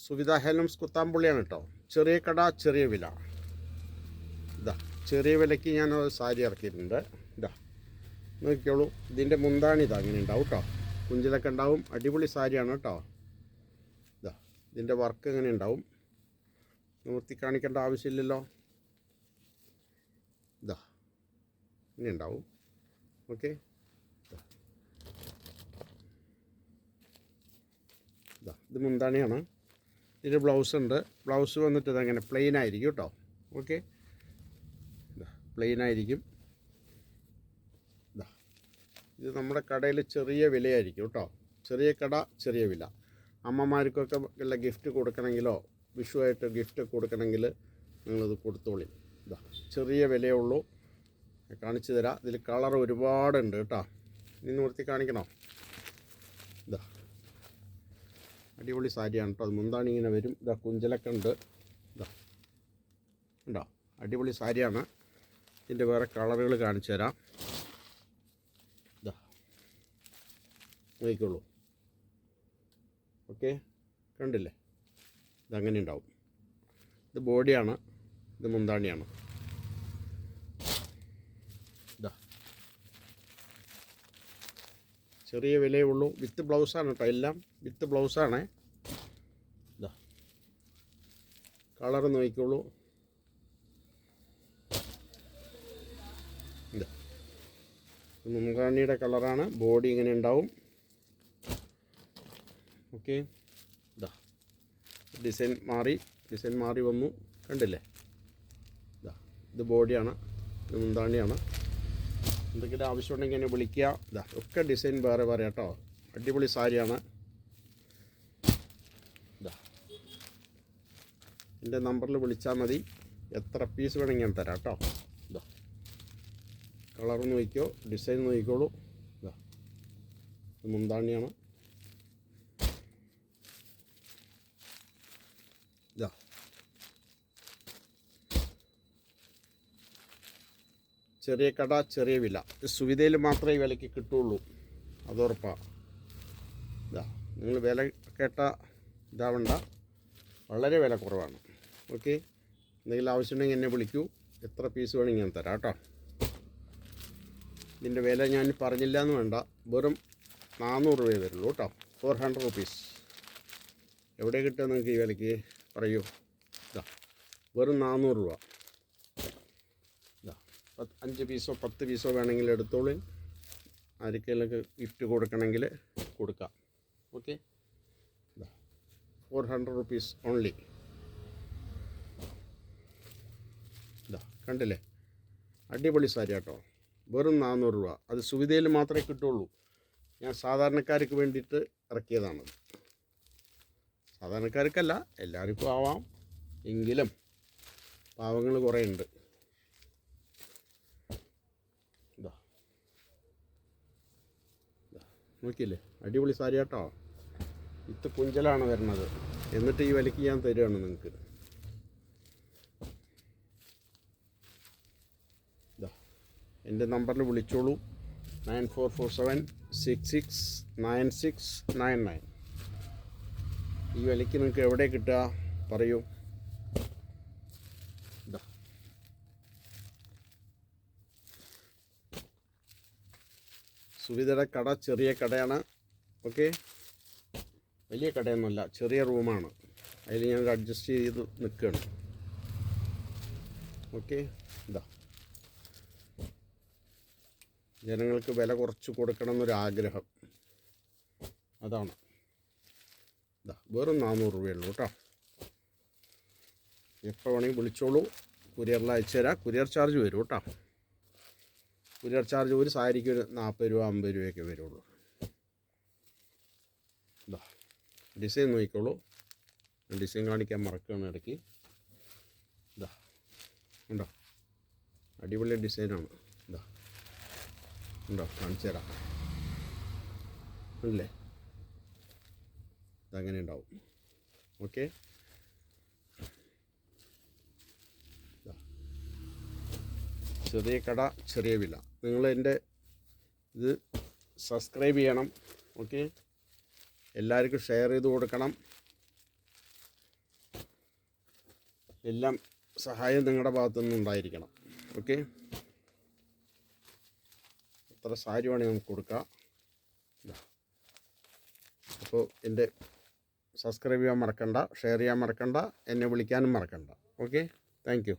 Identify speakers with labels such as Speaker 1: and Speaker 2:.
Speaker 1: Suvidha handlooms കുത്താമ്പുള്ളിയാണ് കേട്ടോ. ചെറിയ കട ചെറിയ വില. ഇതാ ചെറിയ വിലയ്ക്ക് ഞാൻ സാരി ഇറക്കിയിട്ടുണ്ട്. ഇതാ നോക്കിക്കോളൂ. ഇതിൻ്റെ മുന്താണി ഇതാ അങ്ങനെ ഉണ്ടാവും കേട്ടോ. കുഞ്ചിലൊക്കെ ഉണ്ടാവും. അടിപൊളി സാരിയാണ് കേട്ടോ. ഇതാ ഇതിൻ്റെ വർക്ക് എങ്ങനെ ഉണ്ടാവും. നിർത്തി കാണിക്കേണ്ട ആവശ്യമില്ലല്ലോ. ഇതാ ഇങ്ങനെ ഉണ്ടാവും. ഓക്കെ, ഇതാ ഇത് മുന്താണിയാണ്. ഇതിൻ്റെ ബ്ലൗസ് ഉണ്ട്. ബ്ലൗസ് വന്നിട്ട് ഇതങ്ങനെ പ്ലെയിൻ ആയിരിക്കും കേട്ടോ. ഓക്കെ, ഇതാ പ്ലെയിൻ ആയിരിക്കും. ഇതാ ഇത് നമ്മുടെ കടയിൽ ചെറിയ വിലയായിരിക്കും കേട്ടോ. ചെറിയ കട ചെറിയ വില. അമ്മമാർക്കൊക്കെ ഉള്ള ഗിഫ്റ്റ് കൊടുക്കണമെങ്കിലോ വിഷുവായിട്ട് ഗിഫ്റ്റ് കൊടുക്കണമെങ്കിൽ നിങ്ങളിത് കൊടുത്തോളി. ഇതാ ചെറിയ വിലയേ ഉള്ളൂ. കാണിച്ചു തരാം. ഇതിൽ കളർ ഒരുപാടുണ്ട് കേട്ടോ. ഇനി നിർത്തി കാണിക്കണോ? ഇതാ അടിപൊളി സാരിയാണ് കേട്ടോ. അത് മുന്താണി ഇങ്ങനെ വരും. ഇതാ കുഞ്ചലൊക്കെ ഉണ്ട്. ഇതാ ഉണ്ടോ, അടിപൊളി സാരിയാണ്. ഇതിൻ്റെ വേറെ കളറുകൾ കാണിച്ചു തരാം. ഇതാ നോക്കിക്കോളൂ. ഓക്കെ, കണ്ടില്ലേ? ഇതങ്ങനെ ഉണ്ടാവും. ഇത് ബോഡിയാണ്, ഇത് മുന്താണിയാണ്. ഇതാ ചെറിയ വിലയേ ഉള്ളൂ. വിത്ത് ബ്ലൗസാണ് കേട്ടോ. എല്ലാം വിത്ത് ബ്ലൗസാണ്. ഇതാ കളർ നോക്കിക്കോളൂ. ഇതാ മുന്താണിയുടെ കളറാണ്. ബോഡി ഇങ്ങനെ ഉണ്ടാവും. ഓക്കെ, ഇതാ ഡിസൈൻ മാറി വന്നു. കണ്ടില്ലേ? ഇതാ ഇത് ബോഡിയാണ്, ഇത് മുന്താണിയാണ്. എന്തെങ്കിലും ആവശ്യമുണ്ടെങ്കിൽ എന്നെ വിളിക്കുക. ഇതാ ഒക്കെ ഡിസൈൻ വേറെ വേറെ കേട്ടോ. അടിപൊളി സാരിയാണ്. ഇതാ എൻ്റെ നമ്പറിൽ വിളിച്ചാൽ മതി. എത്ര പീസ് വേണമെങ്കിൽ ഞാൻ തരാം കേട്ടോ. ഇതാ കളർ നോക്കിക്കോ, ഡിസൈൻ നോക്കിക്കോളൂ. ഇതാ ഇത് മുന്താണിയാണ്. ഇതാ ചെറിയ കട ചെറിയ വില. സുവിധയിൽ മാത്രമേ ഈ വിലയ്ക്ക് കിട്ടുള്ളൂ, അതുറപ്പാണ്. ഇതാ നിങ്ങൾ വില കേട്ട ഇതാവണ്ട, വളരെ വില കുറവാണ്. ഓക്കെ, എന്തെങ്കിലും ആവശ്യമുണ്ടെങ്കിൽ എന്നെ വിളിക്കൂ. എത്ര പീസ് വേണമെങ്കിൽ ഞാൻ തരാം കേട്ടോ. ഇതിൻ്റെ വില ഞാൻ പറഞ്ഞില്ല എന്ന് വേണ്ട. വെറും 400 രൂപയെ വരുള്ളൂ കേട്ടോ. 400 റുപ്പീസ്. എവിടെ കിട്ടുക നിങ്ങൾക്ക് ഈ വിലയ്ക്ക് പറയൂ? ഇതാ വെറും 400 രൂപ. ഇതാ 5 പീസോ 10 പീസോ വേണമെങ്കിൽ എടുത്തോളൂ. ആർക്കെങ്കിലൊക്കെ ഗിഫ്റ്റ് കൊടുക്കണമെങ്കിൽ കൊടുക്കാം. ഓക്കെ, ഇതാ 400 റുപ്പീസ് ഓൺലി. ഇതാ കണ്ടില്ലേ? അടിപൊളി സാരി കേട്ടോ. വെറും 400 രൂപ. അത് സുവിധയിൽ മാത്രമേ കിട്ടുള്ളൂ. ഞാൻ സാധാരണക്കാർക്ക് വേണ്ടിയിട്ട് ഇറക്കിയതാണത്. സാധാരണക്കാർക്കല്ല, എല്ലാവർക്കും ആവാം. എങ്കിലും പാവങ്ങൾ കുറേ ഉണ്ട്. ഇതാ നോക്കിയില്ലേ? അടിപൊളി സാരി കേട്ടോ. ഇത് കുഞ്ചലാണ് വരുന്നത്. എന്നിട്ട് ഈ വിലയ്ക്ക് ഞാൻ തരുവാണ് നിങ്ങൾക്ക്. ഇതാ എൻ്റെ നമ്പറിൽ വിളിച്ചോളൂ. 9447669699. ഈ വിലയ്ക്ക് നിങ്ങൾക്ക് എവിടെ കിട്ടുക പറയൂ? ഇതാ സുവിധയുടെ കട ചെറിയ കടയാണ്. ഓക്കെ, വലിയ കടയൊന്നുമല്ല, ചെറിയ റൂമാണ്. അതിൽ ഞങ്ങൾ അഡ്ജസ്റ്റ് ചെയ്ത് നിൽക്കുകയാണ്. ഓക്കെ, ഇതാ ജനങ്ങൾക്ക് വില കുറച്ച് കൊടുക്കണം എന്നൊരാഗ്രഹം, അതാണ്. ഇതാ വെറും 400 രൂപയുള്ളൂ കേട്ടോ. എപ്പോൾ വേണമെങ്കിൽ വിളിച്ചോളൂ. കുരിയറിൽ അയച്ചു തരാം. കുരിയർ ചാർജ് വരും കേട്ടോ. കുരിയർ ചാർജ് ഒരു സാരിക്ക് ഒരു 40 രൂപ 50 രൂപയൊക്കെ വരുള്ളൂ. ഇതാ ഡിസൈൻ നോക്കിക്കോളൂ. ഡിസൈൻ കാണിക്കാൻ മറക്കുകയാണ് ഇടയ്ക്ക്. ഇതാ ഉണ്ടോ, അടിപൊളി ഡിസൈനാണ്. ഇതാ ഉണ്ടോ, കാണിച്ചു തരാം. അല്ലേ? ഇതങ്ങനെ ഉണ്ടാവും. ഓക്കെ, ചെറിയ കട ചെറിയ വില. നിങ്ങൾ എൻ്റെ ഇത് സബ്സ്ക്രൈബ് ചെയ്യണം. ഓക്കെ, എല്ലാവർക്കും ഷെയർ ചെയ്ത് കൊടുക്കണം. എല്ലാം സഹായം നിങ്ങളുടെ ഭാഗത്തുനിന്ന് ഉണ്ടായിരിക്കണം. ഓക്കെ, എത്ര സാരി വേണമെങ്കിൽ നമുക്ക് കൊടുക്കാം. അപ്പോൾ എൻ്റെ സബ്സ്ക്രൈബ് ചെയ്യാൻ മറക്കണ്ട, ഷെയർ ചെയ്യാൻ മറക്കണ്ട, എന്നെ വിളിക്കാനും മറക്കണ്ട. Okay, thank you.